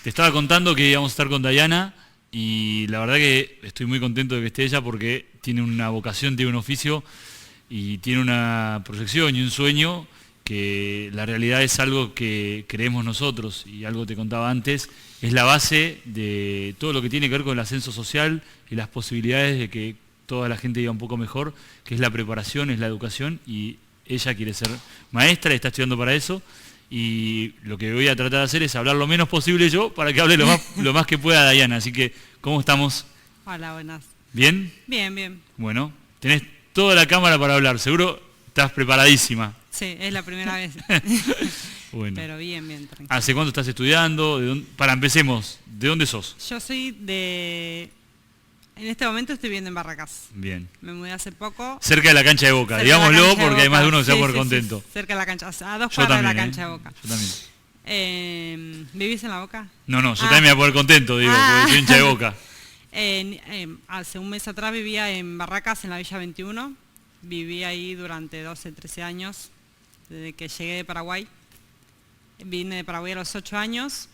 Te estaba contando que íbamos a estar con Dayana y la verdad que estoy muy contento de que esté ella porque tiene una vocación, tiene un oficio y tiene una proyección y un sueño que la realidad es algo que creemos nosotros y algo te contaba antes, es la base de todo lo que tiene que ver con el ascenso social y las posibilidades de que toda la gente viva un poco mejor, que es la preparación, es la educación, y ella quiere ser maestra y está estudiando para eso. Y lo que voy a tratar de hacer es hablar lo menos posible yo para que hable lo más que pueda Dayana. Así que, ¿cómo estamos? Hola, buenas. ¿Bien? Bien, bien. Bueno, tenés toda la cámara para hablar, seguro estás preparadísima. Sí, es la primera vez. Bueno. Pero bien, bien, tranquilo. ¿Hace cuánto estás estudiando? Empecemos, ¿de dónde sos? Yo soy de... En este momento estoy viviendo en Barracas. Bien. Me mudé hace poco. Cerca de la cancha de Boca, digámoslo, porque hay más de uno que se va a poner contento. Sí, cerca de la cancha, a 2 Yo cuadras de también, la cancha de Boca. Yo también. ¿Vivís en la Boca? No, yo también me voy a poner contento, digo, porque soy hincha de Boca. Hace un mes atrás vivía en Barracas, en la Villa 21. Viví ahí durante 12, 13 años, desde que llegué de Paraguay. Vine de Paraguay a los 8 años,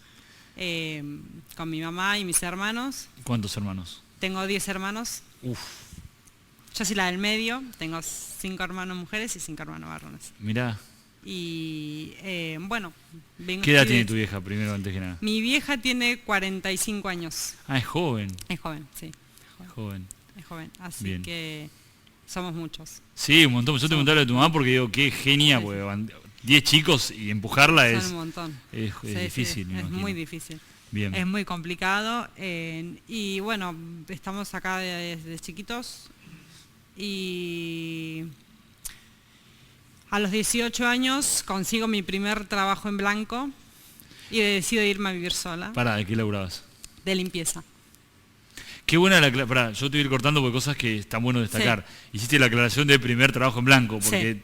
con mi mamá y mis hermanos. ¿Cuántos hermanos? Tengo 10 hermanos. Uf. Yo soy la del medio, tengo 5 hermanos mujeres y 5 hermanos varones. Mirá. Y bueno, ¿Qué edad tiene tu vieja, primero, antes que nada? Mi vieja tiene 45 años. Ah, es joven. Es joven, sí. Es joven, así Bien. que somos muchos. Sí, un montón. Yo te preguntaba de tu mamá porque digo, qué genia, porque van 10 chicos y empujarla Son es un montón. Es difícil. Sí, es muy difícil. Bien. Es muy complicado. Y bueno, estamos acá desde chiquitos. Y a los 18 años consigo mi primer trabajo en blanco y decido irme a vivir sola. Pará, ¿de qué laburabas? De limpieza. Qué buena la aclaración. Pará, yo te voy a ir cortando porque cosas que están bueno destacar. Sí. Hiciste la aclaración de primer trabajo en blanco, porque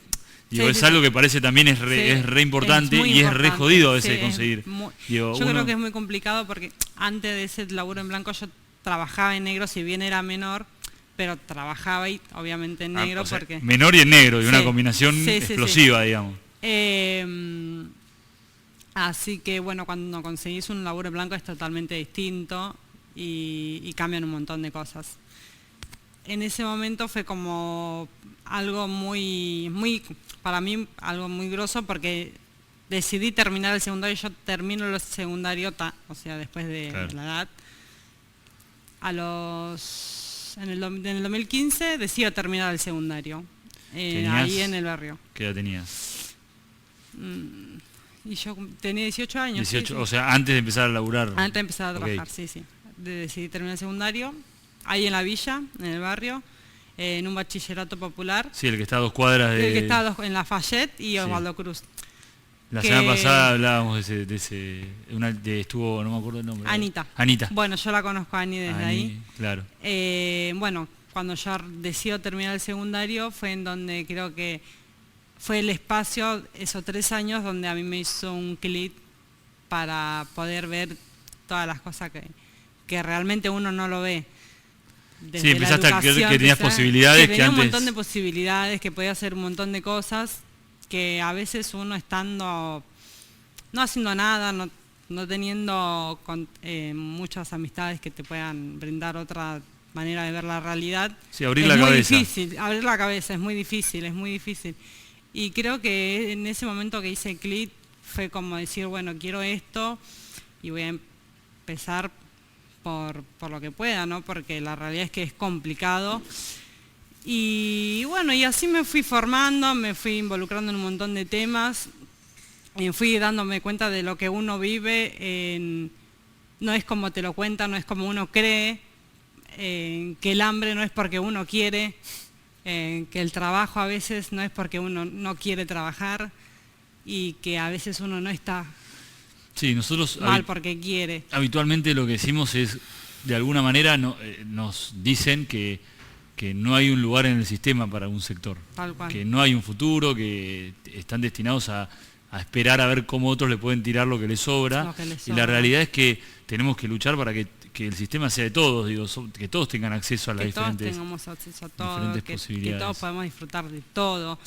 digo, es algo que parece también es re importante y es re jodido a veces de conseguir. Yo creo que es muy complicado porque antes de ese laburo en blanco yo trabajaba en negro, si bien era menor, pero trabajaba y obviamente en negro. O sea, porque menor y en negro, y una combinación explosiva, digamos. Así que bueno, cuando conseguís un laburo en blanco es totalmente distinto y cambian un montón de cosas. En ese momento fue como algo muy, para mí, algo muy grosso porque decidí terminar el secundario. Yo termino el secundario, o sea, después de la edad. En el 2015 decido terminar el secundario, ahí en el barrio. ¿Qué edad tenías? Y yo tenía 18 años. 18, o sea, antes de empezar a laburar. Antes de empezar a trabajar, sí. Decidí terminar el secundario, ahí en la villa, en el barrio, en un bachillerato popular. Sí, el que está a 2 cuadras de... El que está en La Fayette y Osvaldo Cruz. La semana pasada hablábamos de ese estuvo, no me acuerdo el nombre. Anita. Bueno, yo la conozco a Ani desde ahí. Claro. Bueno, cuando yo decido terminar el secundario fue en donde creo que fue el espacio, esos 3 años, donde a mí me hizo un clic para poder ver todas las cosas que realmente uno no lo ve. Desde empezaste a creer que tenías posibilidades. Que tenía un montón de posibilidades, que podía hacer un montón de cosas, que a veces uno estando, no haciendo nada, no teniendo muchas amistades que te puedan brindar otra manera de ver la realidad. Sí, abrir la cabeza. Abrir la cabeza es muy difícil. Y creo que en ese momento que hice clic fue como decir, bueno, quiero esto y voy a empezar por lo que pueda, ¿no? Porque la realidad es que es complicado. Y bueno, y así me fui formando, me fui involucrando en un montón de temas, fui dándome cuenta de lo que uno vive, no es como te lo cuentan, no es como uno cree, que el hambre no es porque uno quiere, que el trabajo a veces no es porque uno no quiere trabajar y que a veces uno no está nosotros mal porque quiere. Habitualmente lo que decimos es, de alguna manera nos dicen que no hay un lugar en el sistema para un sector, que no hay un futuro, que están destinados a esperar a ver cómo otros le pueden tirar lo que les sobra. Y la realidad es que tenemos que luchar para que el sistema sea de todos, digo, que todos tengan acceso a las diferentes, tengamos acceso a todo, posibilidades. Que todos podamos disfrutar de todo.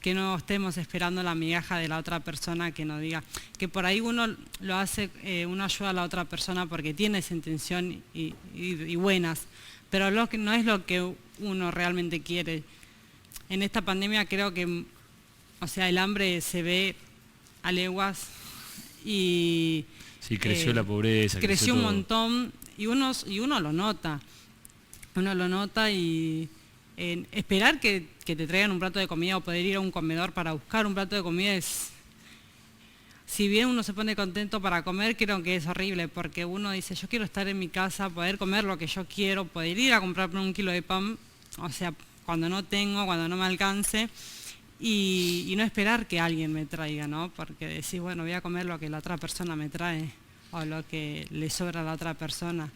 que no estemos esperando la migaja de la otra persona que nos diga, que por ahí uno lo hace, uno ayuda a la otra persona porque tiene esa intención y buenas, pero no es lo que uno realmente quiere. En esta pandemia creo que, o sea, el hambre se ve a leguas y... Sí, creció la pobreza. Creció un todo. montón y uno lo nota. Uno lo nota y esperar que te traigan un plato de comida o poder ir a un comedor para buscar un plato de comida es... Si bien uno se pone contento para comer, creo que es horrible porque uno dice, yo quiero estar en mi casa, poder comer lo que yo quiero, poder ir a comprarme un kilo de pan, o sea, cuando no tengo, cuando no me alcance, y no esperar que alguien me traiga, ¿no? Porque decís, bueno, voy a comer lo que la otra persona me trae o lo que le sobra a la otra persona.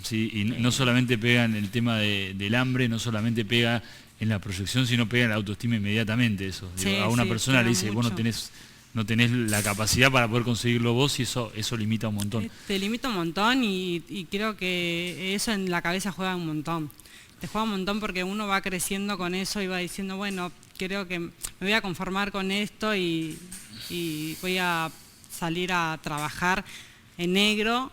Sí, y no solamente pega en el tema del hambre, no solamente pega en la proyección, sino pega en la autoestima inmediatamente eso. Sí, Digo, a una persona le dice, mucho. vos no tenés la capacidad para poder conseguirlo vos y eso limita un montón. Te limita un montón y creo que eso en la cabeza juega un montón. Te juega un montón porque uno va creciendo con eso y va diciendo, bueno, creo que me voy a conformar con esto y voy a salir a trabajar en negro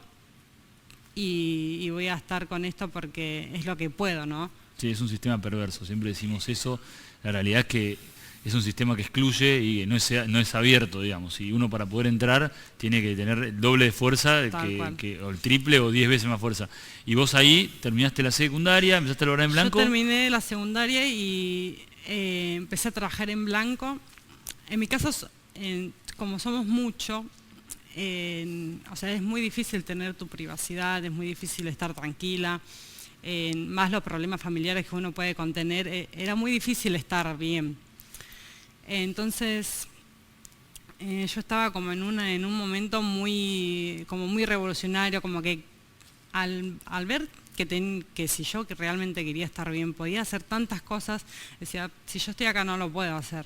y voy a estar con esto porque es lo que puedo, ¿no? Sí, es un sistema perverso, siempre decimos eso. La realidad es que es un sistema que excluye y no es abierto, digamos. Y uno para poder entrar tiene que tener el doble de fuerza, o el triple o 10 veces más fuerza. Y vos ahí terminaste la secundaria, empezaste a laburar en blanco. Yo terminé la secundaria y empecé a trabajar en blanco. En mi caso, como somos mucho, o sea, es muy difícil tener tu privacidad, es muy difícil estar tranquila. Más los problemas familiares que uno puede contener, era muy difícil estar bien. Entonces, yo estaba como en un momento muy revolucionario, como que al ver que si yo que realmente quería estar bien, podía hacer tantas cosas, decía, si yo estoy acá no lo puedo hacer.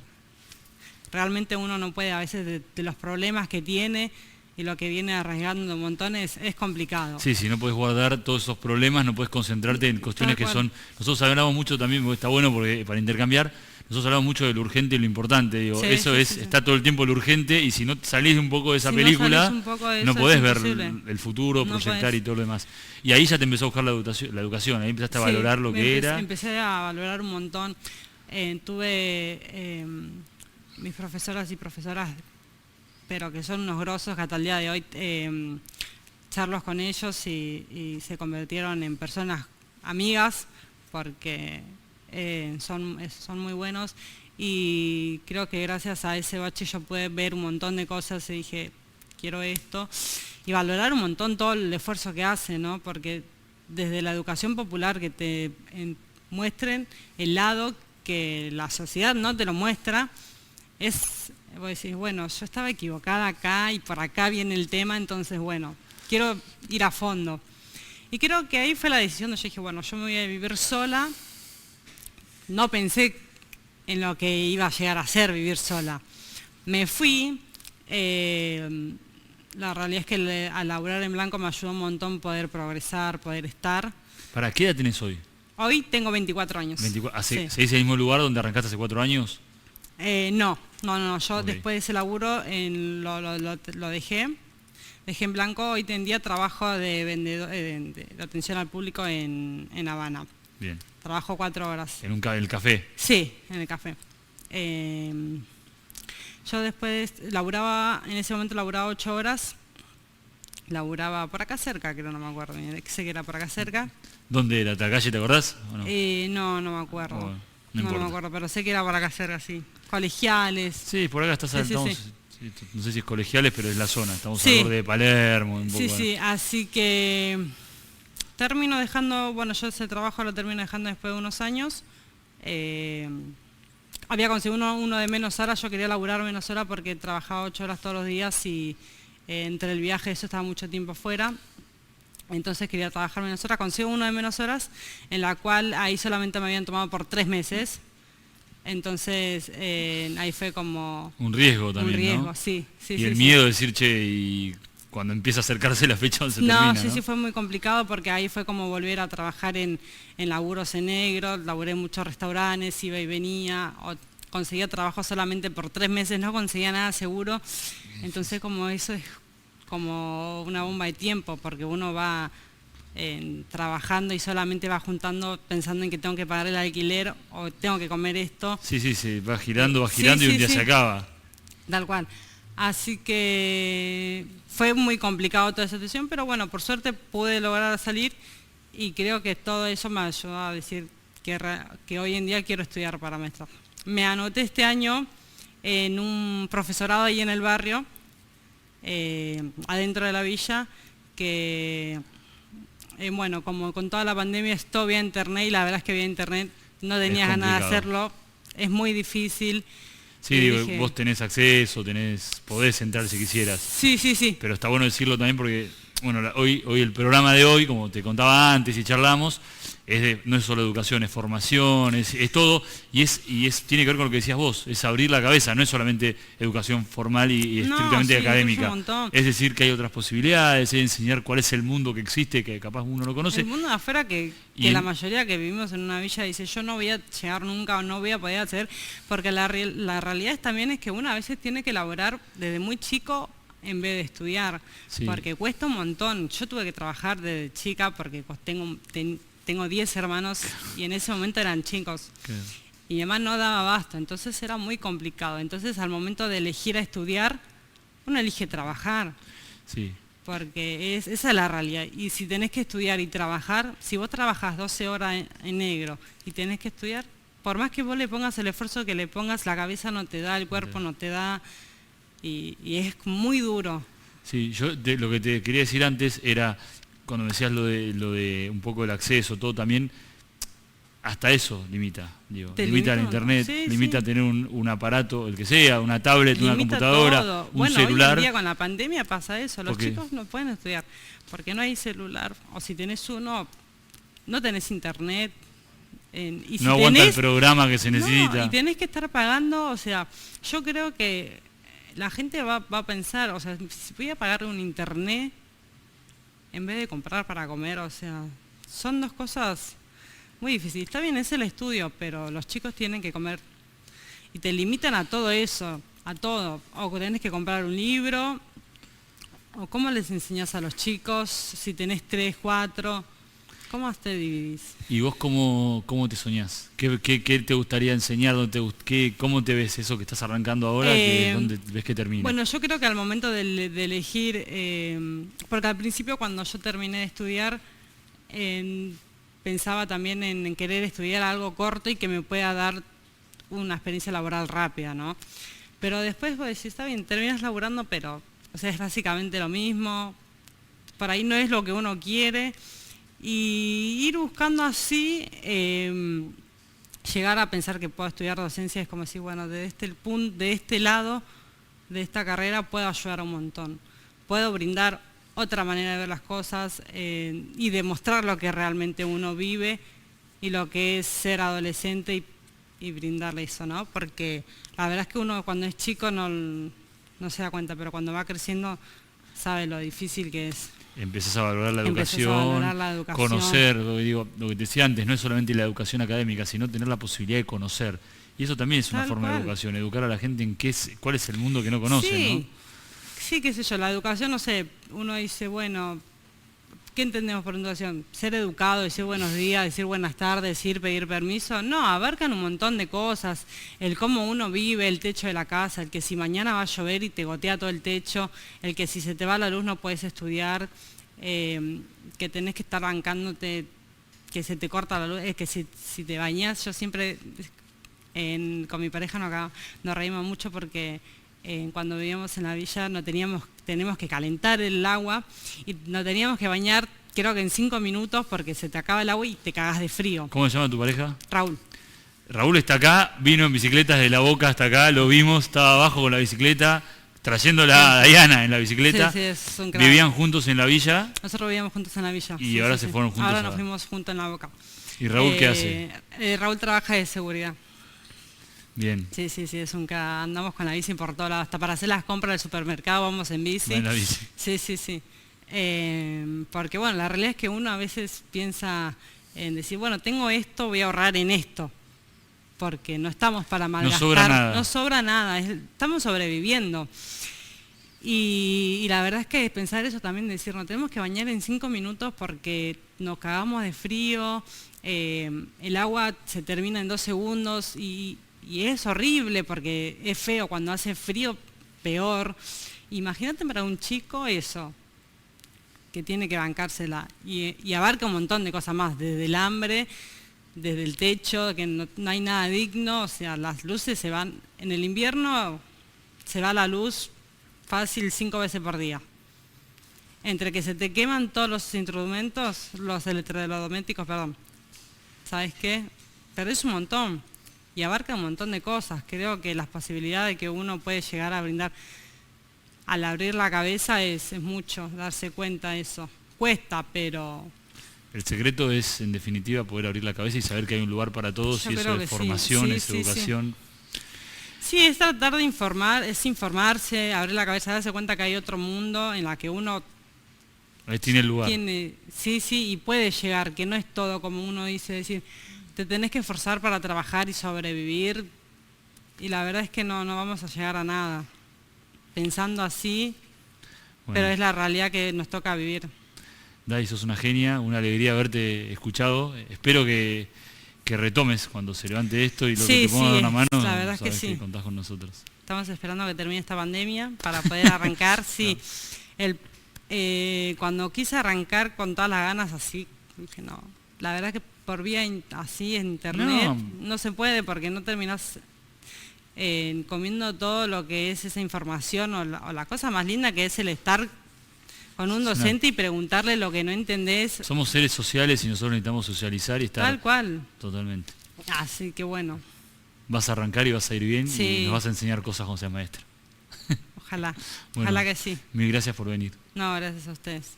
Realmente uno no puede, a veces de los problemas que tiene y lo que viene arraigando un montón es complicado. Sí, si no puedes guardar todos esos problemas, no puedes concentrarte en cuestiones que son... Nosotros hablamos mucho también, porque está bueno para intercambiar, nosotros hablamos mucho de lo urgente y lo importante, digo, sí, eso sí, es, sí. Está todo el tiempo lo urgente y si no salís un poco de esa Si película, no podés ver imposible. el futuro, No proyectar podés. y todo lo demás. Y ahí ya te empezó a buscar la educación, ahí empezaste a valorar lo que era. Empecé a valorar un montón. Tuve mis profesoras y profesoras, pero que son unos grosos que hasta el día de hoy charlos con ellos y se convirtieron en personas amigas porque son muy buenos y creo que gracias a ese bache yo pude ver un montón de cosas y dije, quiero esto y valorar un montón todo el esfuerzo que hacen, ¿no? Porque desde la educación popular que te muestren el lado que la sociedad no te lo muestra, vos decís, bueno, yo estaba equivocada acá y por acá viene el tema, entonces bueno, quiero ir a fondo. Y creo que ahí fue la decisión donde yo dije, bueno, yo me voy a vivir sola. No pensé en lo que iba a llegar a ser vivir sola. Me fui, la realidad es que al laburar en blanco me ayudó un montón poder progresar, poder estar. ¿Para qué edad tenés hoy? Hoy tengo 24 años. Sí. ¿Seguís en el mismo lugar donde arrancaste hace 4 años? No, yo Okay. después de ese laburo lo dejé en blanco. Hoy en día trabajo de vendedor, de atención al público en Habana. Bien. Trabajo 4 horas. ¿En el café? Sí, en el café. Yo después laburaba, en ese momento laburaba 8 horas. Laburaba por acá cerca, creo, no me acuerdo. Sé que era por acá cerca. ¿Dónde era? ¿La calle, te acordás? ¿O no? No me acuerdo. Oh, no importa. me acuerdo, pero sé que era por acá cerca, sí. Colegiales. Sí, por acá Sí. no sé si es colegiales, pero es la zona. Estamos Sí. al borde de Palermo. Un poco, Sí, así que termino dejando, bueno, yo ese trabajo lo termino dejando después de unos años. Había conseguido uno de menos horas, yo quería laburar menos horas porque trabajaba 8 horas todos los días y entre el viaje eso estaba mucho tiempo fuera. Entonces quería trabajar menos horas, consigo uno de menos horas, en la cual ahí solamente me habían tomado por 3 meses. Entonces ahí fue como... Un riesgo también, un riesgo, ¿no? sí. Y el miedo de decir, che, y cuando empieza a acercarse la fecha se termina, ¿no? Sí, fue muy complicado porque ahí fue como volver a trabajar en laburos en negro, laburé en muchos restaurantes, iba y venía, conseguía trabajo solamente por 3 meses, no conseguía nada seguro. Entonces como eso es como una bomba de tiempo, porque uno va trabajando y solamente va juntando pensando en que tengo que pagar el alquiler o tengo que comer esto. Sí, va girando y un día se acaba. Tal cual. Así que fue muy complicado toda esa situación, pero bueno, por suerte pude lograr salir y creo que todo eso me ayudó a decir que hoy en día quiero estudiar para maestra. Me anoté este año en un profesorado ahí en el barrio, adentro de la villa, que bueno, como con toda la pandemia es todo vía internet y la verdad es que vía internet no tenía ganas de hacerlo, es muy difícil. Sí, digo, vos tenés acceso, podés entrar si quisieras. Sí. Pero está bueno decirlo también porque, bueno, hoy el programa de hoy, como te contaba antes y charlamos, no es solo educación, es formación, es todo, y tiene que ver con lo que decías vos, es abrir la cabeza, no es solamente educación formal y estrictamente académica. Es decir, que hay otras posibilidades, es enseñar cuál es el mundo que existe, que capaz uno no conoce. El mundo de afuera que la mayoría que vivimos en una villa dice, yo no voy a llegar nunca o no voy a poder hacer, porque la realidad también es que uno a veces tiene que elaborar desde muy chico en vez de estudiar, porque cuesta un montón. Yo tuve que trabajar desde chica porque tengo 10 hermanos y en ese momento eran chicos. Claro. Y mi mamá no daba abasto, entonces era muy complicado. Entonces al momento de elegir a estudiar, uno elige trabajar. Sí. Porque esa es la realidad. Y si tenés que estudiar y trabajar, si vos trabajás 12 horas en negro y tenés que estudiar, por más que vos le pongas el esfuerzo que le pongas, la cabeza no te da, el cuerpo no te da, y es muy duro. Sí, yo lo que te quería decir antes era, cuando me decías lo de un poco el acceso, todo también, hasta eso limita, limita el internet, limita tener un aparato, el que sea, una tablet, limita una computadora, todo. Un celular. Hoy en día con la pandemia pasa eso, los chicos no pueden estudiar, porque no hay celular, o si tenés uno, no tenés internet. Y si no aguanta el programa que se necesita. No, y tenés que estar pagando, o sea, yo creo que la gente va a pensar, o sea, si voy a pagar un internet en vez de comprar para comer, o sea, son dos cosas muy difíciles. Está bien, es el estudio, pero los chicos tienen que comer y te limitan a todo eso, a todo. O tenés que comprar un libro, o cómo les enseñás a los chicos, si tenés 3, 4, ¿cómo te dividís? ¿Y vos cómo te soñás? ¿Qué te gustaría enseñar? ¿Cómo te ves eso que estás arrancando ahora? ¿Dónde ves que termina? Bueno, yo creo que al momento de elegir, porque al principio cuando yo terminé de estudiar, pensaba también en querer estudiar algo corto y que me pueda dar una experiencia laboral rápida, ¿no? Pero después vos decís, está bien, terminas laburando, pero o sea, es básicamente lo mismo, por ahí no es lo que uno quiere. Y ir buscando así, llegar a pensar que puedo estudiar docencia es como decir, bueno, de este lado, de esta carrera puedo ayudar un montón. Puedo brindar otra manera de ver las cosas y demostrar lo que realmente uno vive y lo que es ser adolescente y brindarle eso, ¿no? Porque la verdad es que uno cuando es chico no se da cuenta, pero cuando va creciendo sabe lo difícil que es. Empezás a valorar la educación, conocer, lo que te decía antes, no es solamente la educación académica, sino tener la posibilidad de conocer. Y eso también es una forma de educación, educar a la gente en cuál es el mundo que no conoce, ¿no? Sí, qué sé yo, la educación, no sé, uno dice, bueno, ¿qué entendemos por educación? Ser educado, decir buenos días, decir buenas tardes, decir pedir permiso. No, abarcan un montón de cosas. El cómo uno vive, el techo de la casa, el que si mañana va a llover y te gotea todo el techo, el que si se te va la luz no puedes estudiar, que tenés que estar bancándote, que se te corta la luz, que si te bañás, yo siempre, con mi pareja nos reímos mucho porque cuando vivíamos en la villa tenemos que calentar el agua y nos teníamos que bañar creo que en 5 minutos porque se te acaba el agua y te cagás de frío. ¿Cómo se llama tu pareja? Raúl. Raúl está acá, vino en bicicleta desde La Boca hasta acá, lo vimos, estaba abajo con la bicicleta, trayéndola a Diana en la bicicleta. Sí, es un crack. Vivían juntos en la villa. Nosotros vivíamos juntos en la villa. Y ahora se fueron juntos. Ahora nos fuimos juntos en La Boca. ¿Y Raúl qué hace? Raúl trabaja de seguridad. Bien. Sí, es un crack. Andamos con la bici por todos lados. Hasta para hacer las compras del supermercado vamos en bici. En la bici. Sí. Porque bueno, la realidad es que uno a veces piensa en decir, bueno, tengo esto, voy a ahorrar en esto. porque no estamos para malgastar. No sobra nada, estamos sobreviviendo. Y la verdad es que pensar eso también, decir, nos tenemos que bañar en 5 minutos porque nos cagamos de frío, el agua se termina en 2 segundos y es horrible porque es feo, cuando hace frío peor. Imagínate para un chico eso, que tiene que bancársela y abarca un montón de cosas más, desde el hambre, desde el techo, que no hay nada digno, o sea, las luces se van, en el invierno se va la luz fácil 5 veces por día. Entre que se te queman todos los instrumentos, los electrodomésticos, perdón, ¿sabes qué? Perdés un montón y abarca un montón de cosas. Creo que las posibilidades que uno puede llegar a brindar al abrir la cabeza es mucho, darse cuenta de eso. Cuesta, pero... El secreto es, en definitiva, poder abrir la cabeza y saber que hay un lugar para todos, y eso es formación, es educación. Sí, es tratar de informar, es informarse, abrir la cabeza, darse cuenta que hay otro mundo en la que uno tiene el lugar. Sí, y puede llegar, que no es todo como uno dice, decir, te tenés que esforzar para trabajar y sobrevivir, y la verdad es que no vamos a llegar a nada. Pensando así, bueno, pero es la realidad que nos toca vivir. Dai, sos una genia, una alegría haberte escuchado. Espero que retomes cuando se levante esto y lo que te ponga una mano, la verdad sabes es que sí. Contás con nosotros. Estamos esperando que termine esta pandemia para poder arrancar. Sí, cuando quise arrancar con todas las ganas así, dije no, la verdad que por vía así en internet no se puede porque no terminás comiendo todo lo que es esa información o la cosa más linda que es el estar con un docente y preguntarle lo que no entendés. Somos seres sociales y nosotros necesitamos socializar y estar... Tal cual. Totalmente. Así que bueno. Vas a arrancar y vas a ir bien sí. Y nos vas a enseñar cosas cuando seas maestra. Ojalá, bueno, ojalá que sí. Mil gracias por venir. No, gracias a ustedes.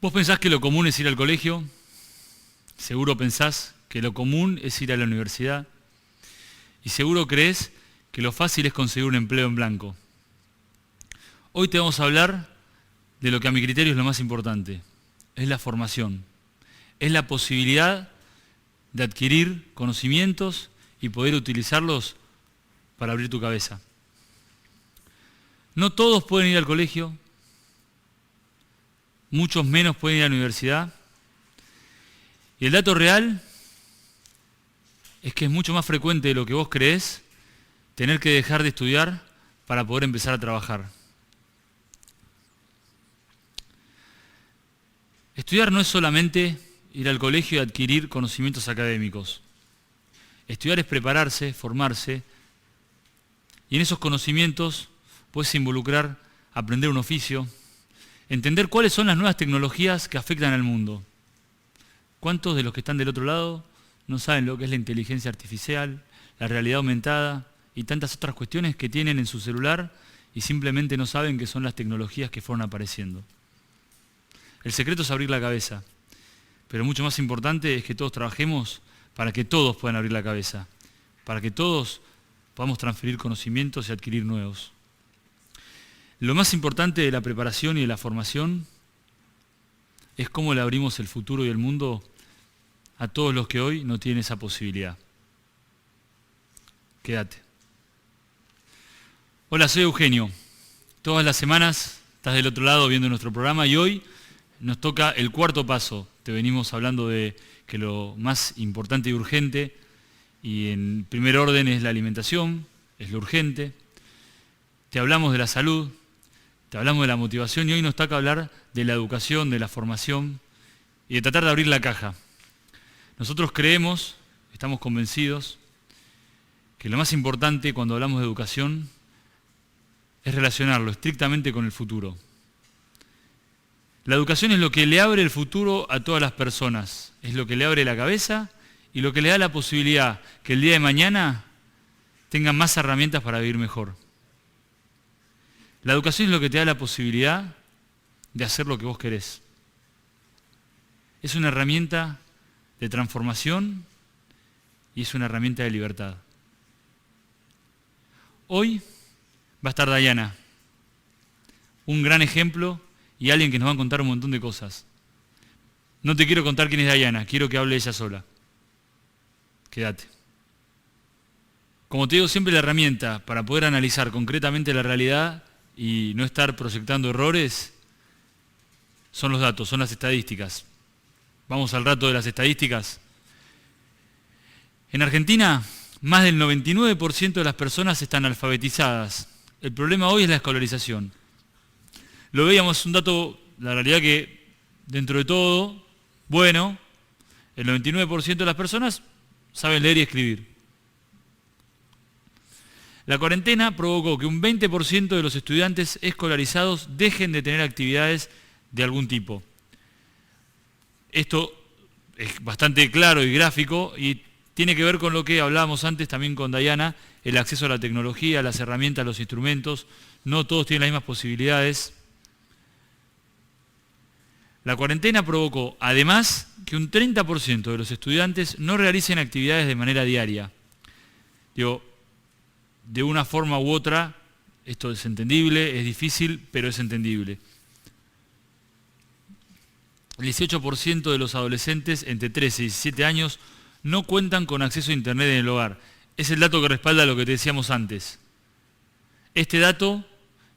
¿Vos pensás que lo común es ir al colegio? Seguro pensás que lo común es ir a la universidad. Y seguro crees que lo fácil es conseguir un empleo en blanco. Hoy te vamos a hablar de lo que a mi criterio es lo más importante. Es la formación. Es la posibilidad de adquirir conocimientos y poder utilizarlos para abrir tu cabeza. No todos pueden ir al colegio, muchos menos pueden ir a la universidad. Y el dato real es que es mucho más frecuente de lo que vos creés tener que dejar de estudiar para poder empezar a trabajar. Estudiar no es solamente ir al colegio y adquirir conocimientos académicos. Estudiar es prepararse, formarse, y en esos conocimientos puedes involucrar aprender un oficio, entender cuáles son las nuevas tecnologías que afectan al mundo. ¿Cuántos de los que están del otro lado no saben lo que es la inteligencia artificial, la realidad aumentada y tantas otras cuestiones que tienen en su celular y simplemente no saben que son las tecnologías que fueron apareciendo? El secreto es abrir la cabeza, pero mucho más importante es que todos trabajemos para que todos puedan abrir la cabeza, para que todos podamos transferir conocimientos y adquirir nuevos. Lo más importante de la preparación y de la formación es cómo le abrimos el futuro y el mundo a todos los que hoy no tienen esa posibilidad. Quédate. Hola, soy Eugenio. Todas las semanas estás del otro lado viendo nuestro programa y hoy nos toca el cuarto paso. Te venimos hablando de que lo más importante y urgente, y en primer orden es la alimentación, es lo urgente. Te hablamos de la salud, te hablamos de la motivación y hoy nos toca hablar de la educación, de la formación y de tratar de abrir la caja. Nosotros creemos, estamos convencidos, que lo más importante cuando hablamos de educación es relacionarlo estrictamente con el futuro. La educación es lo que le abre el futuro a todas las personas, es lo que le abre la cabeza y lo que le da la posibilidad que el día de mañana tengan más herramientas para vivir mejor. La educación es lo que te da la posibilidad de hacer lo que vos querés. Es una herramienta de transformación y es una herramienta de libertad. Hoy va a estar Dayana, un gran ejemplo y alguien que nos va a contar un montón de cosas. No te quiero contar quién es Dayana, quiero que hable ella sola. quédate. Como te digo, siempre la herramienta para poder analizar concretamente la realidad y no estar proyectando errores son los datos, son las estadísticas. Vamos al rato de las estadísticas. En Argentina, más del 99% de las personas están alfabetizadas. El problema hoy es la escolarización. Lo veíamos, un dato, la realidad que dentro de todo, bueno, el 99% de las personas saben leer y escribir. La cuarentena provocó que un 20% de los estudiantes escolarizados dejen de tener actividades de algún tipo. Esto es bastante claro y gráfico y tiene que ver con lo que hablábamos antes también con Dayana, el acceso a la tecnología, a las herramientas, a los instrumentos. No todos tienen las mismas posibilidades. La cuarentena provocó, además, que un 30% de los estudiantes no realicen actividades de manera diaria. Digo, de una forma u otra, esto es entendible, es difícil, pero es entendible. El 18% de los adolescentes entre 13 y 17 años no cuentan con acceso a Internet en el hogar. Es el dato que respalda lo que te decíamos antes. Este dato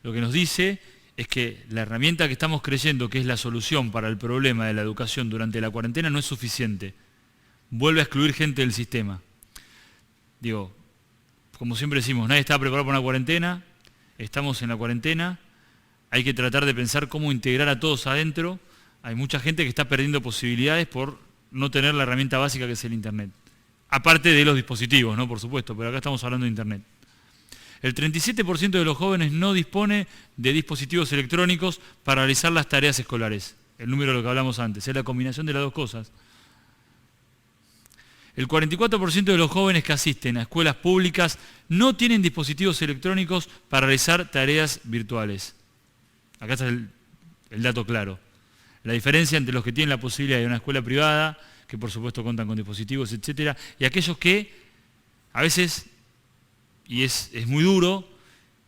lo que nos dice es que la herramienta que estamos creyendo que es la solución para el problema de la educación durante la cuarentena no es suficiente. Vuelve a excluir gente del sistema. Digo, como siempre decimos, nadie está preparado para una cuarentena, estamos en la cuarentena, hay que tratar de pensar cómo integrar a todos adentro. Hay mucha gente que está perdiendo posibilidades por no tener la herramienta básica que es el Internet. Aparte de los dispositivos, ¿no? Por supuesto, pero acá estamos hablando de Internet. El 37% de los jóvenes no dispone de dispositivos electrónicos para realizar las tareas escolares. El número de lo que hablamos antes, es la combinación de las dos cosas. El 44% de los jóvenes que asisten a escuelas públicas no tienen dispositivos electrónicos para realizar tareas virtuales. Acá está el dato claro. La diferencia entre los que tienen la posibilidad de una escuela privada, que por supuesto cuentan con dispositivos, etcétera, y aquellos que a veces, y es muy duro,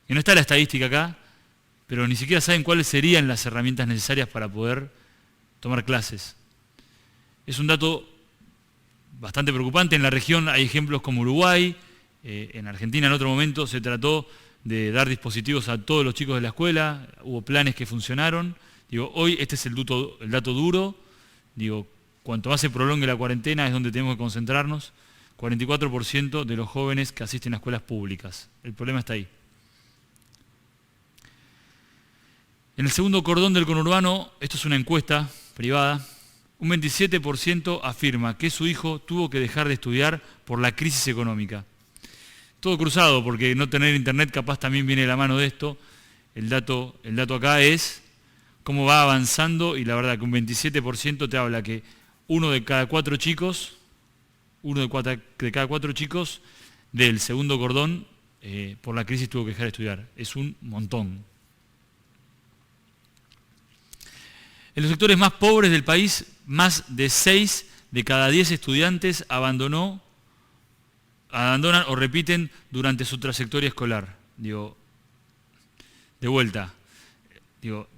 que no está la estadística acá, pero ni siquiera saben cuáles serían las herramientas necesarias para poder tomar clases. Es un dato bastante preocupante. En la región hay ejemplos como Uruguay, en Argentina en otro momento se trató de dar dispositivos a todos los chicos de la escuela, hubo planes que funcionaron. Digo, hoy este es el dato duro. Digo, cuanto más se prolongue la cuarentena es donde tenemos que concentrarnos. 44% de los jóvenes que asisten a escuelas públicas. El problema está ahí. En el segundo cordón del conurbano, esto es una encuesta privada, un 27% afirma que su hijo tuvo que dejar de estudiar por la crisis económica. Todo cruzado, porque no tener internet capaz también viene de la mano de esto. El dato acá es cómo va avanzando, y la verdad que un 27% te habla que uno de cada cuatro chicos del segundo cordón por la crisis tuvo que dejar de estudiar. Es un montón. En los sectores más pobres del país, más de 6 de cada 10 estudiantes abandonan o repiten durante su trayectoria escolar. Digo, de vuelta, digo,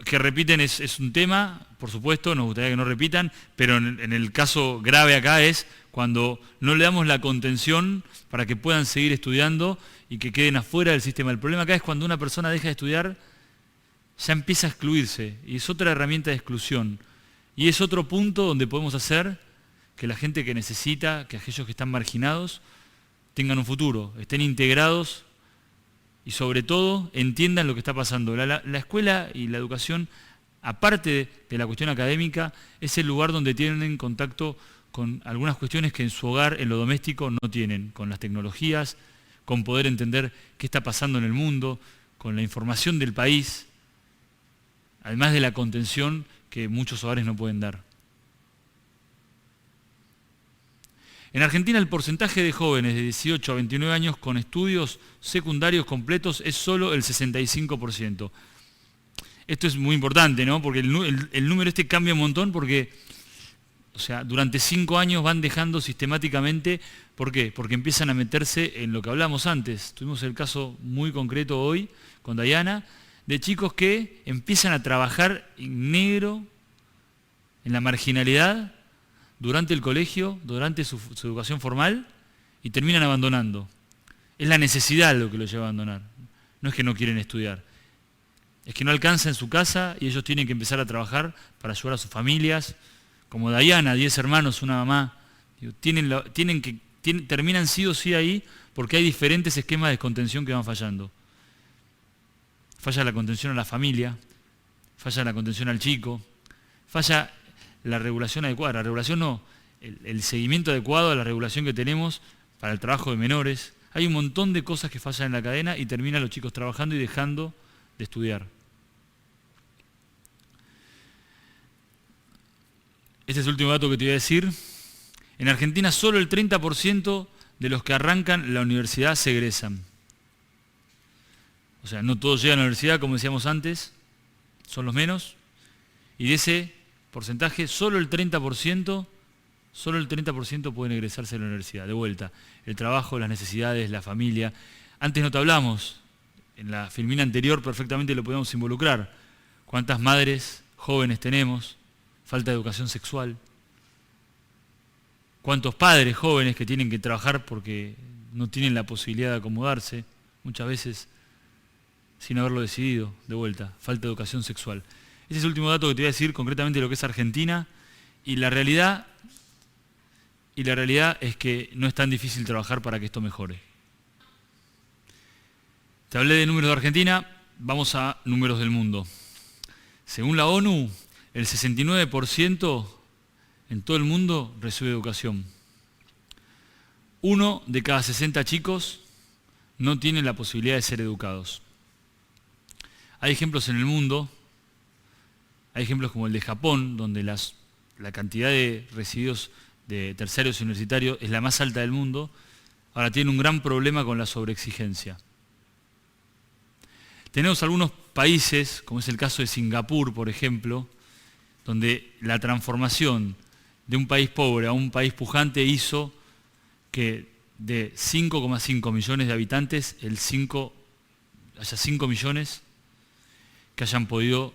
que repiten es un tema, por supuesto, nos gustaría que no repitan, pero en el caso grave acá es cuando no le damos la contención para que puedan seguir estudiando y que queden afuera del sistema. El problema acá es cuando una persona deja de estudiar, ya empieza a excluirse, y es otra herramienta de exclusión. Y es otro punto donde podemos hacer que la gente que necesita, que aquellos que están marginados, tengan un futuro, estén integrados y sobre todo entiendan lo que está pasando. La escuela y la educación, aparte de la cuestión académica, es el lugar donde tienen contacto con algunas cuestiones que en su hogar, en lo doméstico, no tienen, con las tecnologías, con poder entender qué está pasando en el mundo, con la información del país, además de la contención que muchos hogares no pueden dar. En Argentina el porcentaje de jóvenes de 18 a 29 años con estudios secundarios completos es solo el 65%. Esto es muy importante, ¿no? Porque el número este cambia un montón porque, o sea, durante 5 años van dejando sistemáticamente. ¿Por qué? Porque empiezan a meterse en lo que hablamos antes. Tuvimos el caso muy concreto hoy con Dayana, de chicos que empiezan a trabajar en negro, en la marginalidad, durante el colegio, durante su educación formal, y terminan abandonando. Es la necesidad lo que los lleva a abandonar. No es que no quieren estudiar. Es que no alcanza en su casa y ellos tienen que empezar a trabajar para ayudar a sus familias. Como Dayana, 10 hermanos, una mamá. Digo, terminan sí o sí ahí porque hay diferentes esquemas de contención que van fallando. Falla la contención a la familia, falla la contención al chico, falla la regulación adecuada. La regulación no, el seguimiento adecuado a la regulación que tenemos para el trabajo de menores. Hay un montón de cosas que fallan en la cadena y terminan los chicos trabajando y dejando de estudiar. Este es el último dato que te voy a decir. En Argentina solo el 30% de los que arrancan la universidad se egresan. O sea, no todos llegan a la universidad, como decíamos antes, son los menos. Y de ese porcentaje, solo el 30% pueden egresarse de la universidad. De vuelta, el trabajo, las necesidades, la familia. Antes no te hablamos, en la filmina anterior perfectamente lo podemos involucrar. ¿Cuántas madres jóvenes tenemos? Falta de educación sexual. ¿Cuántos padres jóvenes que tienen que trabajar porque no tienen la posibilidad de acomodarse? Muchas veces sin haberlo decidido, de vuelta, falta de educación sexual. Ese es el último dato que te voy a decir concretamente de lo que es Argentina, y la realidad es que no es tan difícil trabajar para que esto mejore. Te hablé de números de Argentina, vamos a números del mundo. Según la ONU, el 69% en todo el mundo recibe educación. 1 de cada 60 chicos no tiene la posibilidad de ser educados. Hay ejemplos en el mundo, hay ejemplos como el de Japón, donde la cantidad de recibidos de terciarios universitarios es la más alta del mundo. Ahora tiene un gran problema con la sobreexigencia. Tenemos algunos países, como es el caso de Singapur, por ejemplo, donde la transformación de un país pobre a un país pujante hizo que de 5,5 millones de habitantes, haya 5 millones que hayan podido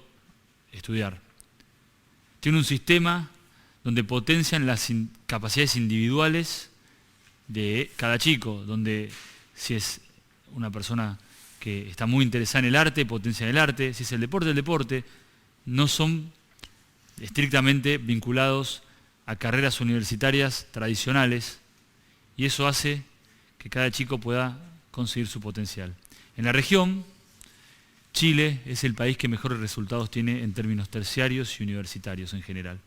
estudiar. Tiene un sistema donde potencian las capacidades individuales de cada chico, donde si es una persona que está muy interesada en el arte, potencian el arte, si es el deporte, no son estrictamente vinculados a carreras universitarias tradicionales, y eso hace que cada chico pueda conseguir su potencial. En la región, Chile es el país que mejores resultados tiene en términos terciarios y universitarios en general.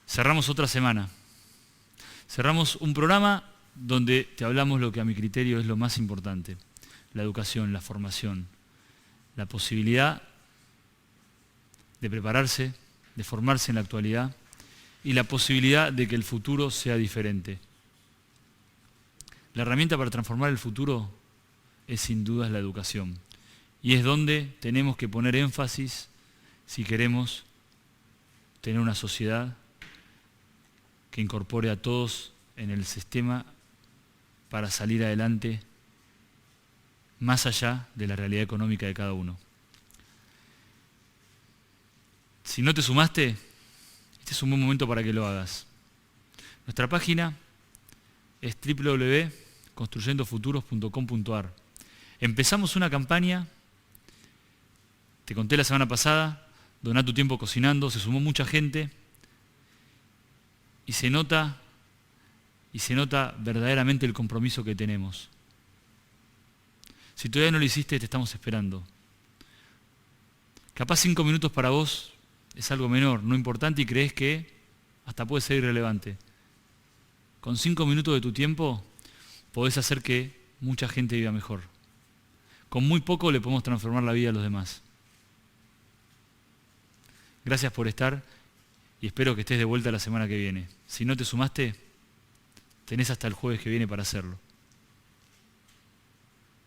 Cerramos otra semana. Cerramos un programa donde te hablamos lo que a mi criterio es lo más importante: la educación, la formación, la posibilidad de prepararse, de formarse en la actualidad y la posibilidad de que el futuro sea diferente. La herramienta para transformar el futuro es sin duda la educación, y es donde tenemos que poner énfasis si queremos tener una sociedad que incorpore a todos en el sistema para salir adelante más allá de la realidad económica de cada uno. Si no te sumaste, este es un buen momento para que lo hagas. Nuestra página es www.construyendofuturos.com.ar. Empezamos una campaña, te conté la semana pasada, doná tu tiempo cocinando, se sumó mucha gente y se nota verdaderamente el compromiso que tenemos. Si todavía no lo hiciste, te estamos esperando. Capaz 5 minutos para vos es algo menor, no importante, y crees que hasta puede ser irrelevante. Con 5 minutos de tu tiempo podés hacer que mucha gente viva mejor. Con muy poco le podemos transformar la vida a los demás. Gracias por estar y espero que estés de vuelta la semana que viene. Si no te sumaste, tenés hasta el jueves que viene para hacerlo.